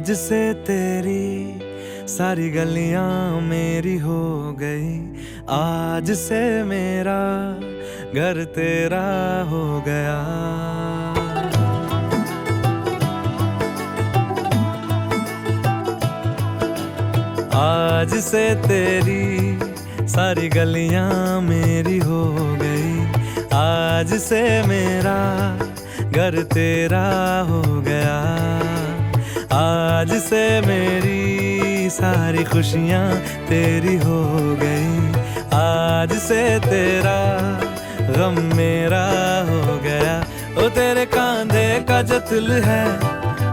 आज से तेरी सारी गलियां मेरी हो गई, आज से मेरा घर तेरा हो गया। आज से तेरी सारी गलियां मेरी हो गई, आज से मेरा घर तेरा हो गया। आज से मेरी सारी खुशियां तेरी हो गई, आज से तेरा गम मेरा हो गया। ओ तेरे कांधे का जो दिल है,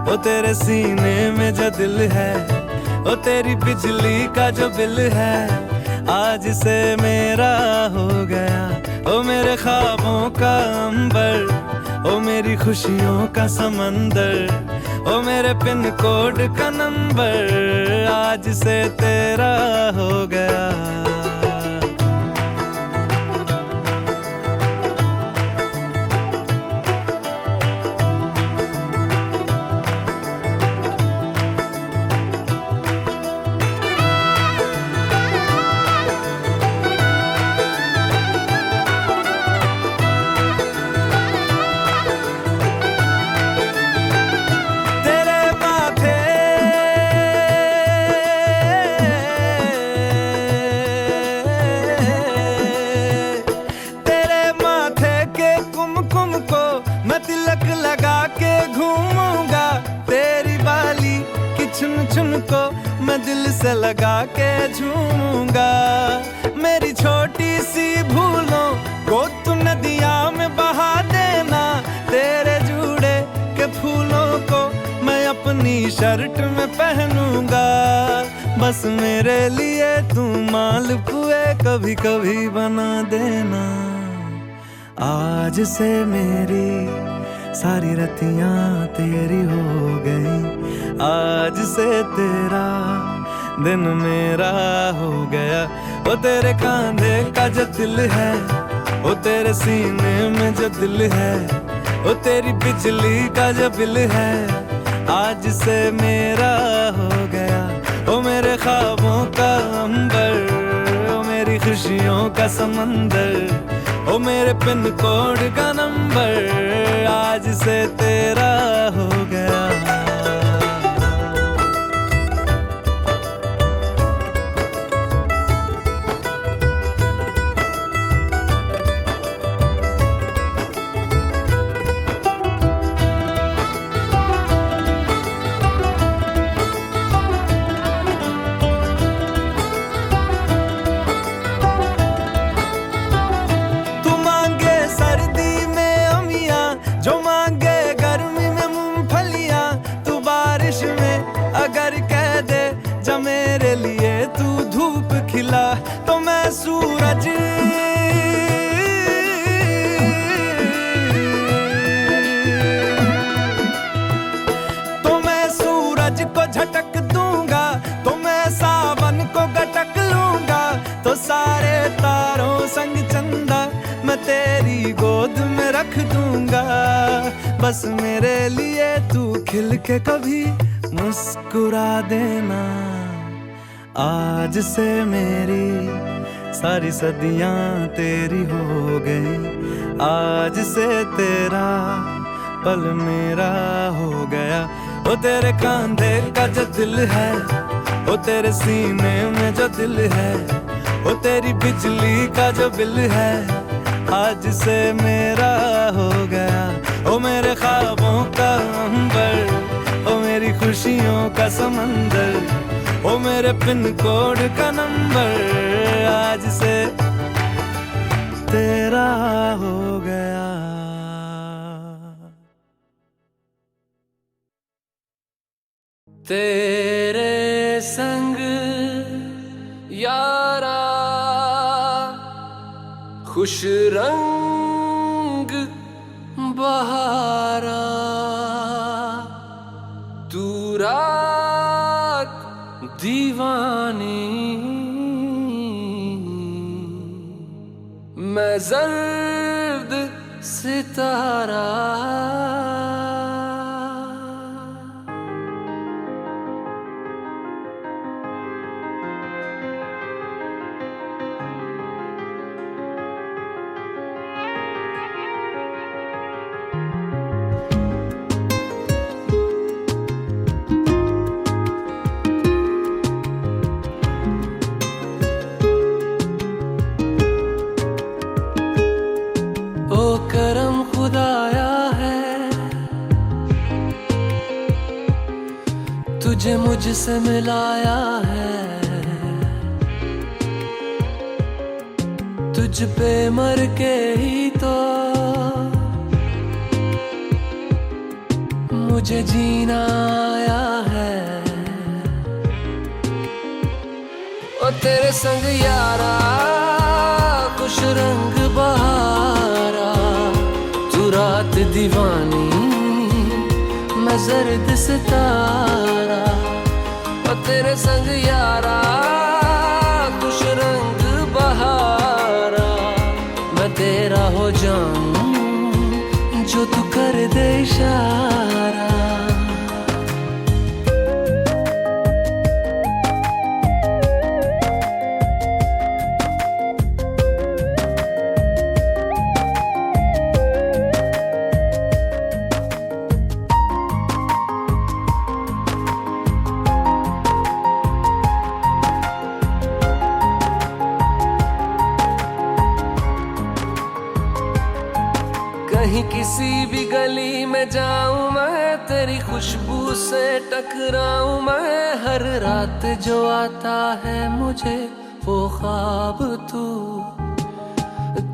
ओ तेरे सीने में जो दिल है, ओ तेरी बिजली का जो बिल है, आज से मेरा हो गया। ओ मेरे ख्वाबों का अंबर, ओ मेरी खुशियों का समंदर, ओ मेरे पिन कोड का नंबर, आज से तेरा हो गया। चुन को मैं दिल से लगा के झूमूंगा। मेरी छोटी सी भूलों को तू नदिया में बहा देना, तेरे जुड़े के फूलों को मैं अपनी शर्ट में पहनूंगा। बस मेरे लिए तू मालपुए कभी कभी बना देना। आज से मेरी सारी रतियां तेरी हो गई, आज से तेरा दिन मेरा हो गया। ओ तेरे कांधे का जो दिल है, ओ तेरे सीने में जो दिल है, ओ तेरी बिजली का जो बिल है, आज से मेरा हो गया। ओ मेरे ख्वाबों का अंबर, ओ मेरी खुशियों का समंदर, ओ मेरे पिन कोड का नंबर, आज से तेरा हो गया। मेरे लिए तू धूप खिला तो मैं सूरज, तो मैं सूरज को झटक दूंगा, तो मैं सावन को गटक लूंगा, तो सारे तारों संग चंदा मैं तेरी गोद में रख दूंगा। बस मेरे लिए तू खिल के कभी मुस्कुरा देना। आज से मेरी सारी सदियां तेरी हो गई, आज से तेरा पल मेरा हो गया। ओ तेरे कांधे का जो दिल है, ओ तेरे सीने में जो दिल है, ओ तेरी बिजली का जो बिल है, आज से मेरा हो गया। ओ मेरे ख्वाबों का अंबर, ओ मेरी खुशियों का समंदर, ओ मेरे पिन कोड का नंबर, आज से तेरा हो गया। तेरे संग यारा खुश रंग बहारा, तू रात दीवानी, मैं जर्द सितारा। तुझसे मिलाया है, तुझ पे मर के ही तो मुझे जीना आया है। ओ तेरे संग यारा खुश रंग बहारा, तू रात दीवानी मैं जर्द सितारा। ओ तेरे संग यारा खुश रंग बहारा, मैं तेरा हो जाऊं जो तू कर दे इशारा। कहीं किसी भी गली में जाऊं मैं, तेरी खुशबू से टकराऊं मैं। हर रात जो आता है मुझे वो ख्वाब तू,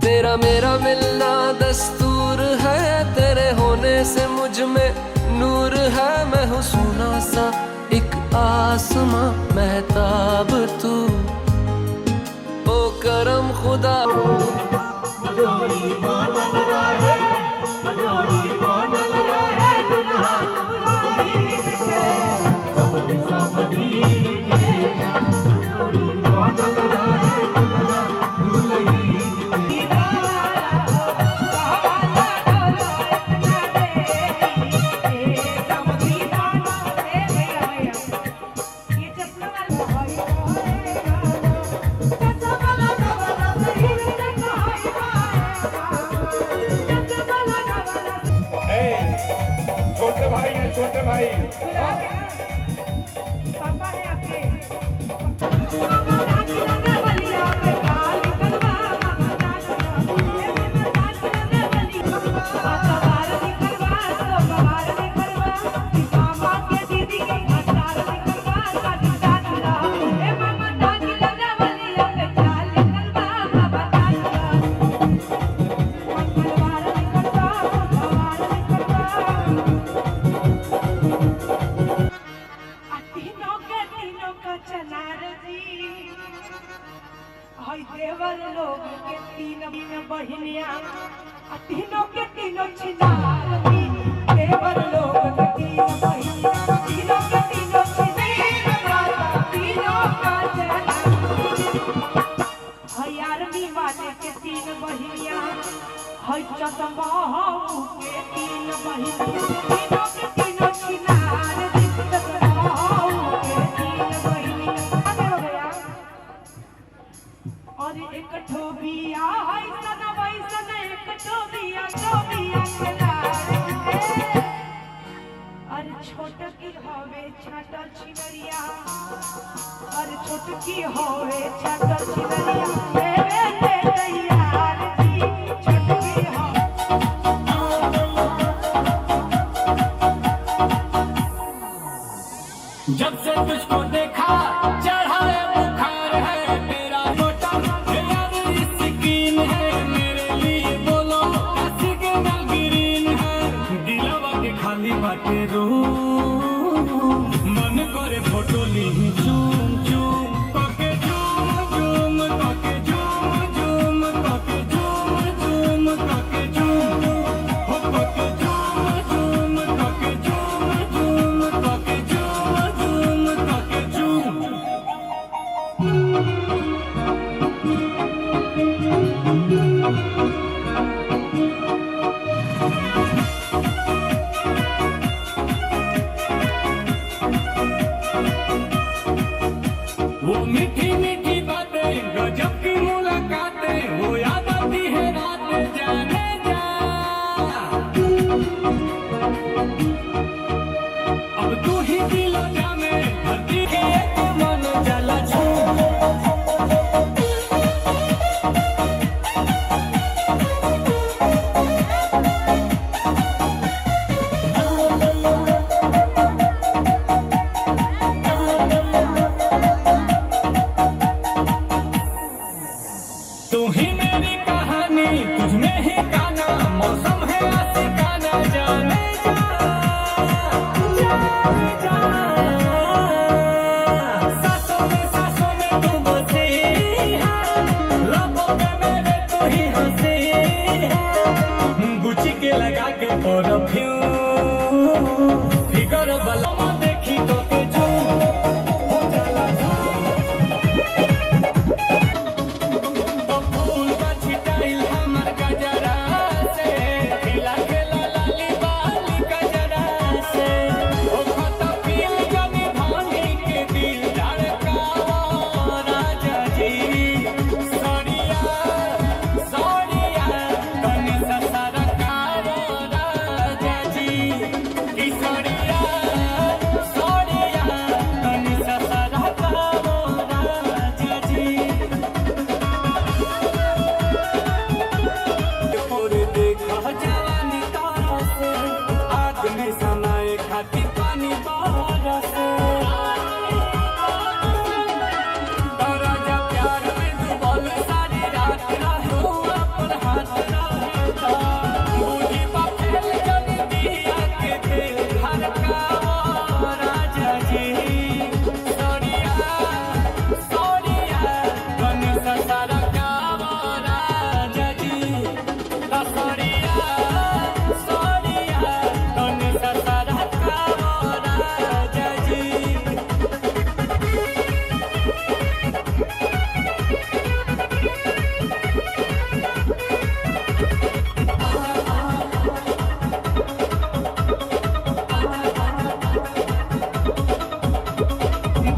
तेरा मेरा मिलना दस्तूर है। तेरे होने से मुझ में नूर है, मैं हूँ सोना सा एक आसमां महताब तू। ओ करम खुदा छोटे भाई पापा है आपके देवर लोग के तीन बहनियां, तीनों के तीनों छिनार दी। देवर लोग के तीन बहनियां, तीनों के तीनों छिनार, तीनों का है आर्मी वाले के तीन बहनियां, है चश्मा के तीन बहनियां, तीनों के तीनों छिनार दी। चश्मा के तीन बहनियां और एक ठोबिया है सना वैसन, एक ठोबिया के लारे। और छोट की होवे छाटल छिनरिया, और छोट की होवे छाटल छिनरिया। देवे ले तैयार जी छोट की हो। जब से तुझको देखा चढ़ा है बुखार है, तेरा मोटा स्किन है। मेरे लिए बोलो सिग्नल ग्रीन है, दिलवा के खाली बाटे रूम। मन करे फोटो ली चूम चूम पके चूम चूम पके चूम चूम पके चूम चूम पके चूम हो पके चूम चूम पके चूम चूम पके चूम चूम पके चूम। वो मीठी मीठी बातें गजब की मुलाकातें, वो याद आती है रात जाने जा। अब तू ही दिलो जाने धरती के एक मन जला छू। मेरी सांसों में तू बसी है, लबों पे मेरे तू ही हंसी है, गुच्ची के लगा के परफ्यूम, फिगर बलमा देखी तो के झूम हो जाला झूम। तो फूल का छिटाइल हमर गजरा से, खिला खेला लाली बाली गजरा से, ओ खता पील जनी भानी के दिल धड़कावा राजा जी। सड़िया सड़िया तनी सा सरकावा राजा जी, ई सड़िया सड़िया तनी सा सरकावा राजा जी। और देखा जवानी तारा से, आदमी समाए खाती पानी बारा से, तारा जा प्यार में डूबल सारी रात रहू अपन हाथ रहता, बूढ़ी बापेल जन दिया के दिल धड़कावा राजा जी। सड़िया सड़िया तनी सा सरकावा राजा जी, सड़िया सड़िया तनी सा सरकावा राजा जी।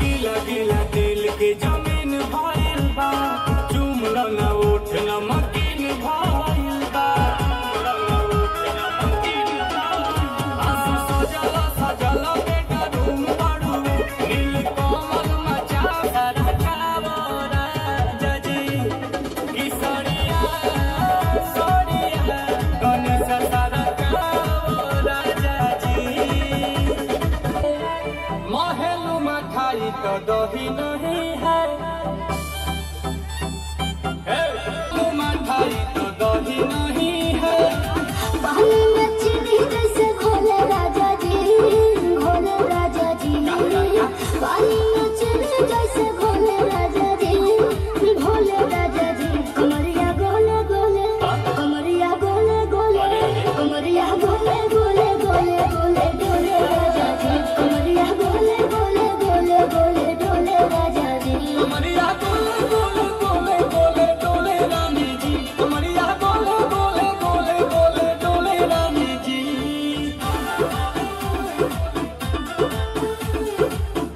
गीला गीला दिल के जमीन भइल बा, चुमल न उठ नमकीन भइल बा, आंसू सजल सजल बेडरूम बड़ुए, नील कमल मचा सरकावा राजा जी। ई सड़िया सड़िया तनी सा सरकावा राजा जी। महलू मठाई तो दही नहीं है, महलू मठाई तो दही नहीं है, पानी में चीनी जैसे घोले राजा जी, घोले राजा जी। पानी में चीनी जैसे घोले राजा जी, घोले राजा जी। कमरिया गोले गोले, कमरिया गोले गोले, कमरिया गोले गोले गोले गोले डोले राजा जी। कमरिया गोले गोले गोले गोले डोले राजा जी। कमरिया गोले गोले गोले गोले डोले रानी जी, कमरिया गोले गोले गोले गोले डोले रानी जी।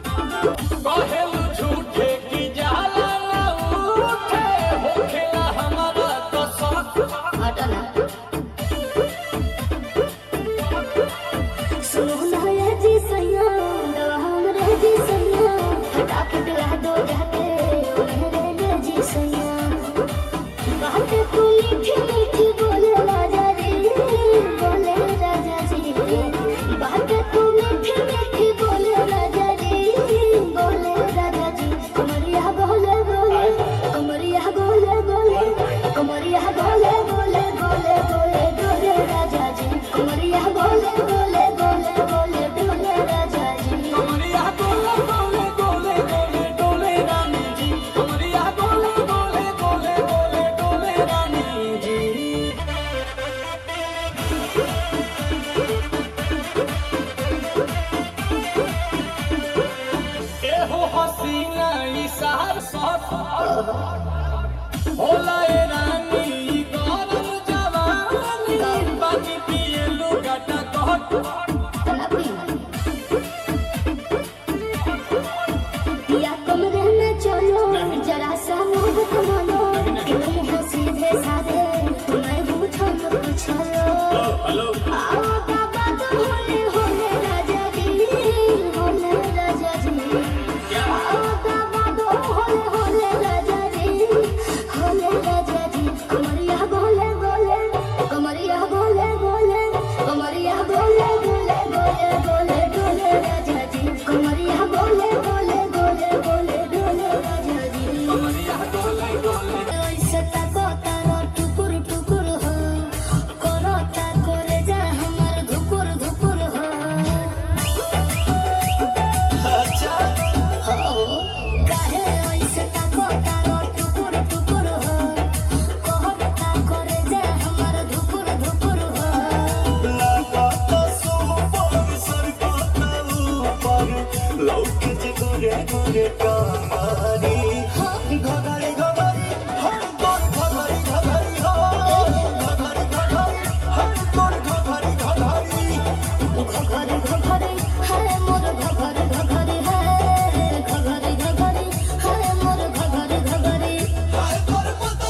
कहेलू झूठे की जाला ना उठे, होखेला हमारा तो शौक। हटना सुनो ना ये जी सैया, दवा हमरे जी सैया, हटा के दिला दो जाके ओ मेरे ले जी सैया। बातें तू मीठी मीठी बोले राजा जी, बोले राजा जी। बातें तू मीठी मीठी बोले राजा जी, बोले राजा जी। कमरिया बोले बोले, कमरिया बोले बोले, कमरिया बोले बोले बोले बोले डोले राजा जी। कमरिया बोले बोले बोले बोले डोले राजा जी। कमरिया गोले गोले गोले गोले डोले रानी जी, कमरिया गोले गोले गोले गोले डोले रानी जी। एहो हसीना इशार साथ होला ए रानी, गरम जवानी बाकी पिए लुगाटा कहत। या कमरे में चलो जरा सा मुंह कमालो, कि तुम हो सीधे साधे, तुम्हें पूछो न पूछो। आओ बाबा तो होले होले राजा जी, होले राजा जी। आओ बाबा तो होले होले राजा जी, होले राजा जी। कमरिया गोले गोले, कमरिया गोले गोले, कमरिया गोले गोले गोले गोले डोले राजा जी। कमरिया गोले गोले गोले गोले डोले राजा जी। कमरिया गोले गोले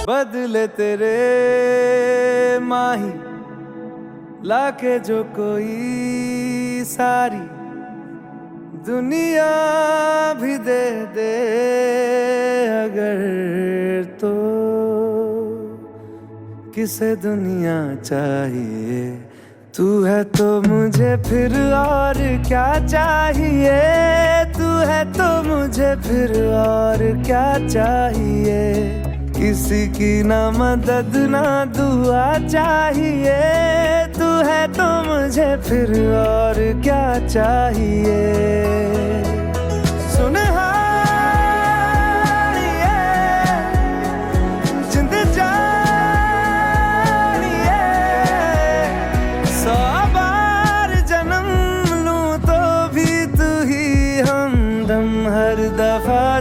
बदले तेरे माही लाके जो कोई सारी दुनिया भी दे दे अगर तो किसे दुनिया चाहिए। तू है तो मुझे फिर और क्या चाहिए, तू है तो मुझे फिर और क्या चाहिए। किसी की ना मदद ना दुआ चाहिए, तू है तो मुझे फिर और क्या चाहिए। सुन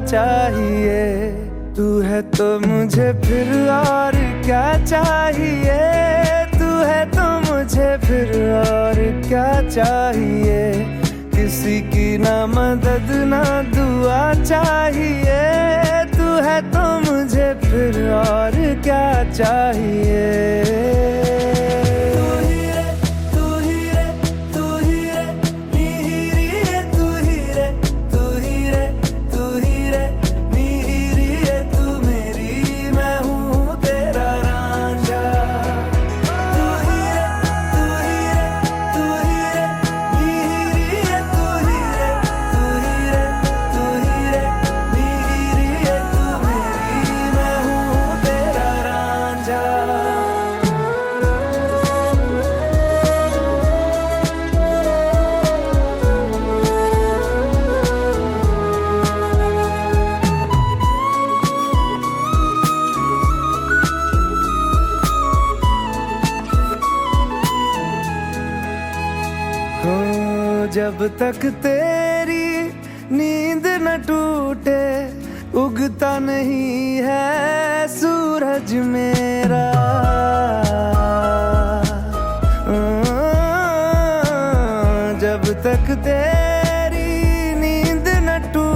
चाहिए, तू है तो मुझे फिर और क्या चाहिए, तू है तो मुझे फिर और क्या चाहिए। किसी की ना मदद ना दुआ चाहिए, तू है तो मुझे फिर और क्या चाहिए। जब तक तेरी नींद न टूटे उगता नहीं है सूरज मेरा। जब तक तेरी नींद न टूटे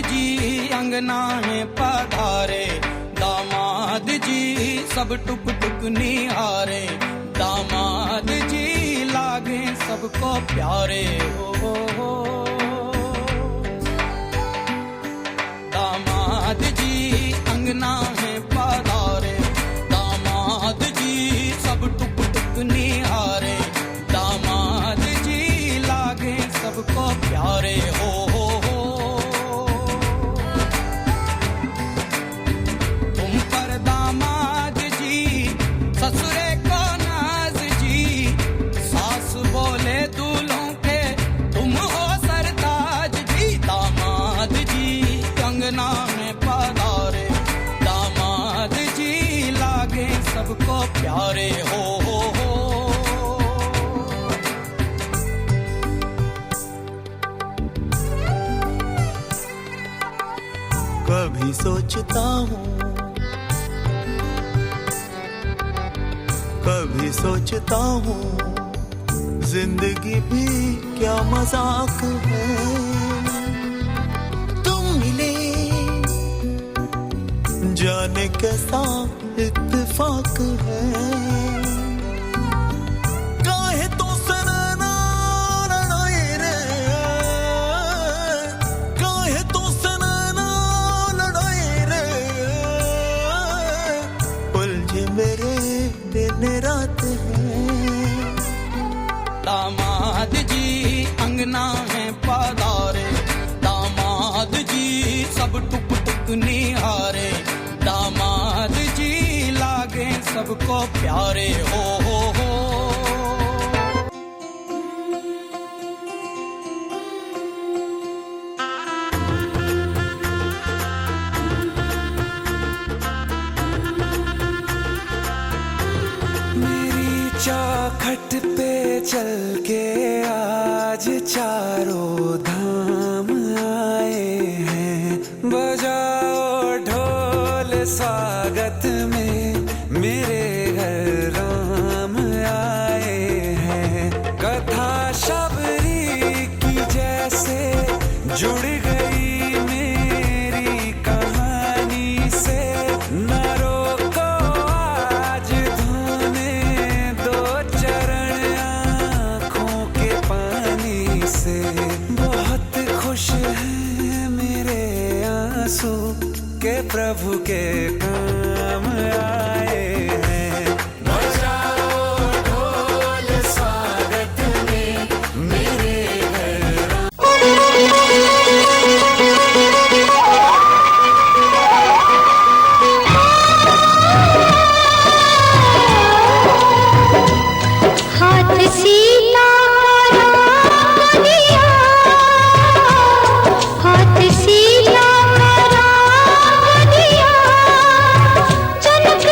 जी अंगना में पधारे, दामाद जी सब टुक टुक निहारे, दामाद जी लागे सबको प्यारे। हो दामाद जी अंगना में पधारे, दामाद जी सब टुक टुक निहारे, दामाद जी लागे सबको प्यारे। हो तुम पर दामाद जी ससुरे को नाज जी, सास बोले दूल्हों के तुम हो सरताज जी, दामाद जी अंगना में पधारे, दामाद जी लागे सबको प्यारे। हो कभी सोचता हूँ, कभी सोचता हूँ, जिंदगी भी क्या मजाक है। तुम मिले जाने कैसा इत्तेफाक है, काहे तो सनना लड़ाए रे, काहे तो सनना लड़ाए रे, उलझे मेरे दिन रात है। दामाद जी अंगना में पधारे, दामाद जी सब टुक टुक निहारे, दामाद जी लागे सबको प्यारे। हो मेरी चौखट पे चल के आज चारों धाम आए हैं, बजाओ ढोल स्वागत में मेरे घर राम आए हैं। कथा शबरी की जैसे जुड़ गई मेरी कहानी से, न रोको आज धोने दो चरण आँखों के पानी से। बहुत खुश हैं मेरे आंसू के प्रभु के काम आए हैं, बजाओ ढोल स्वागत में मेरे घर। हाथ सीता राम दिया, हाथ सीता राम दिया, जनक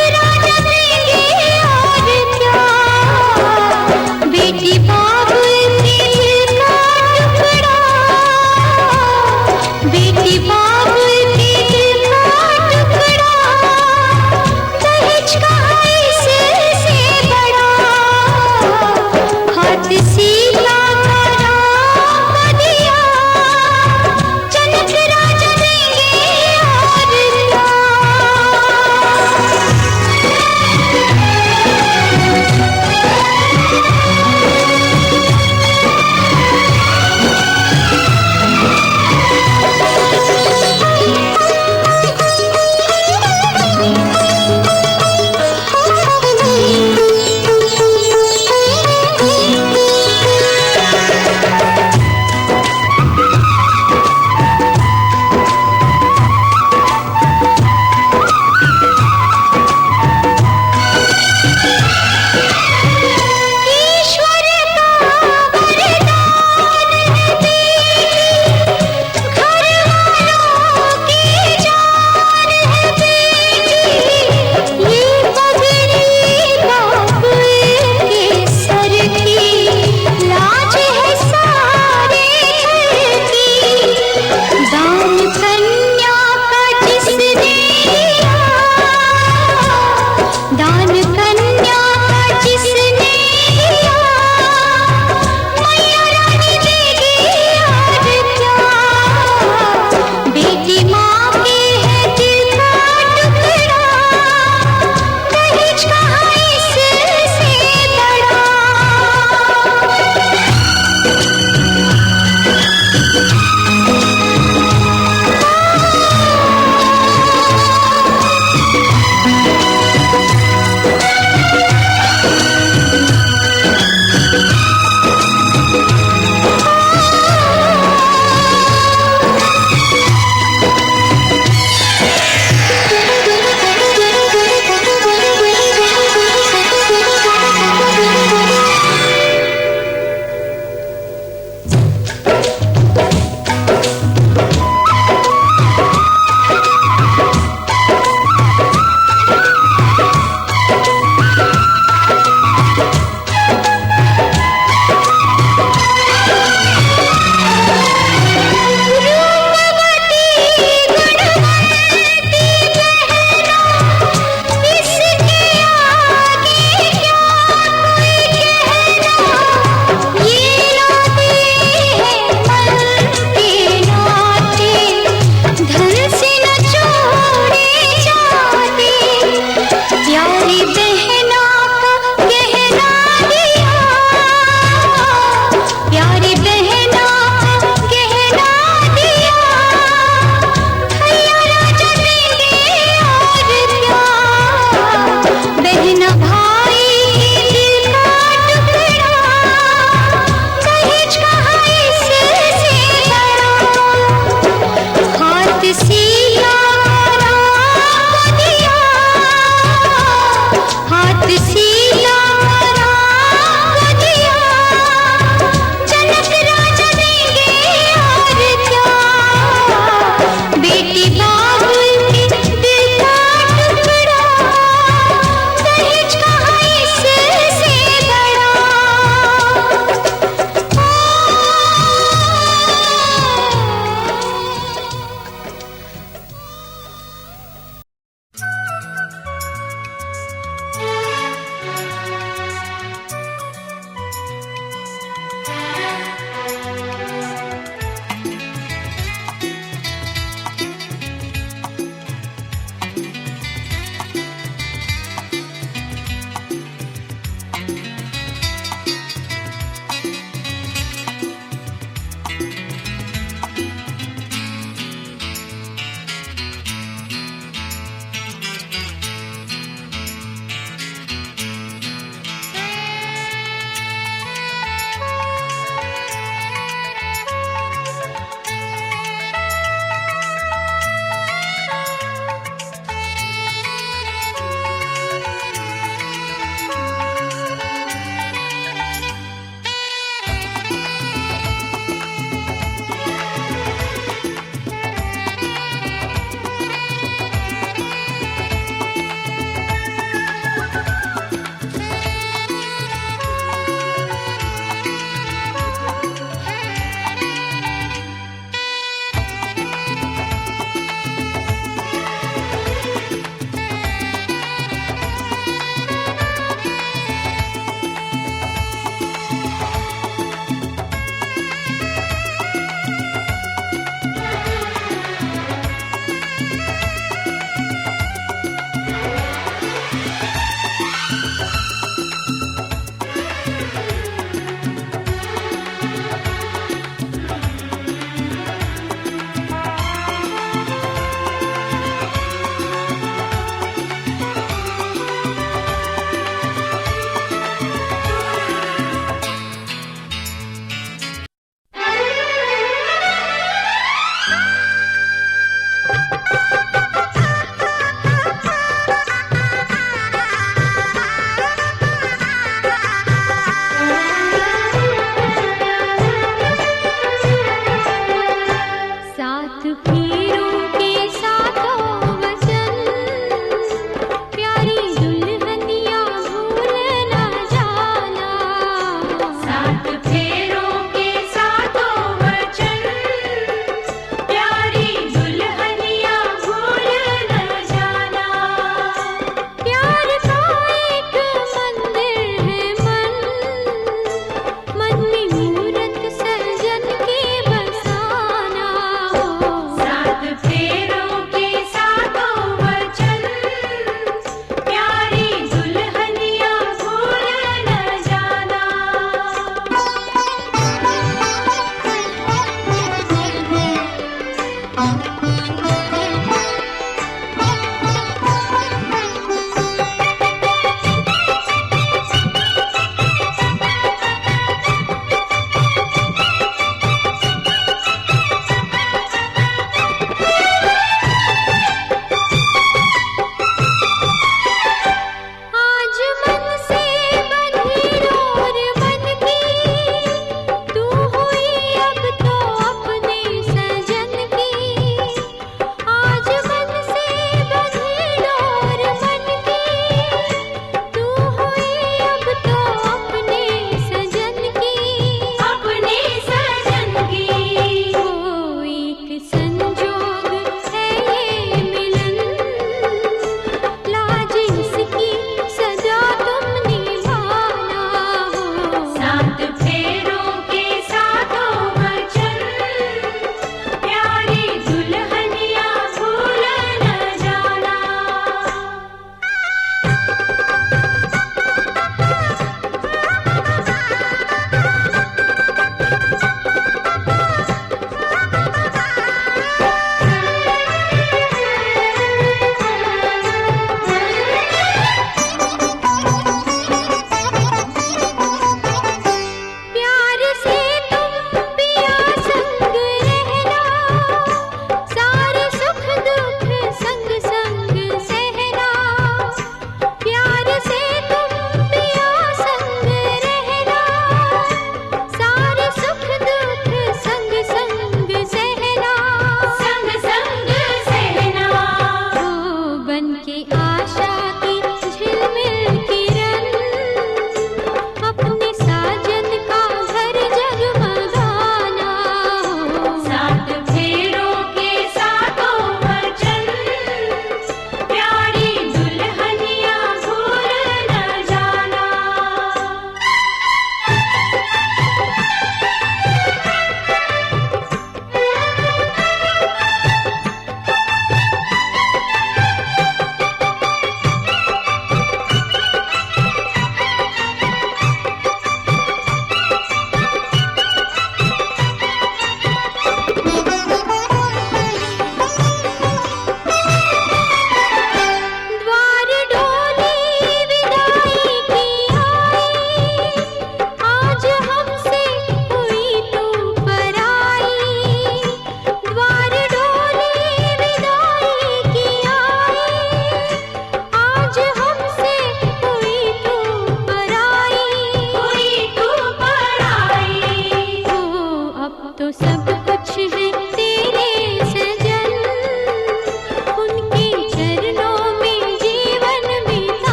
तो सब कुछ है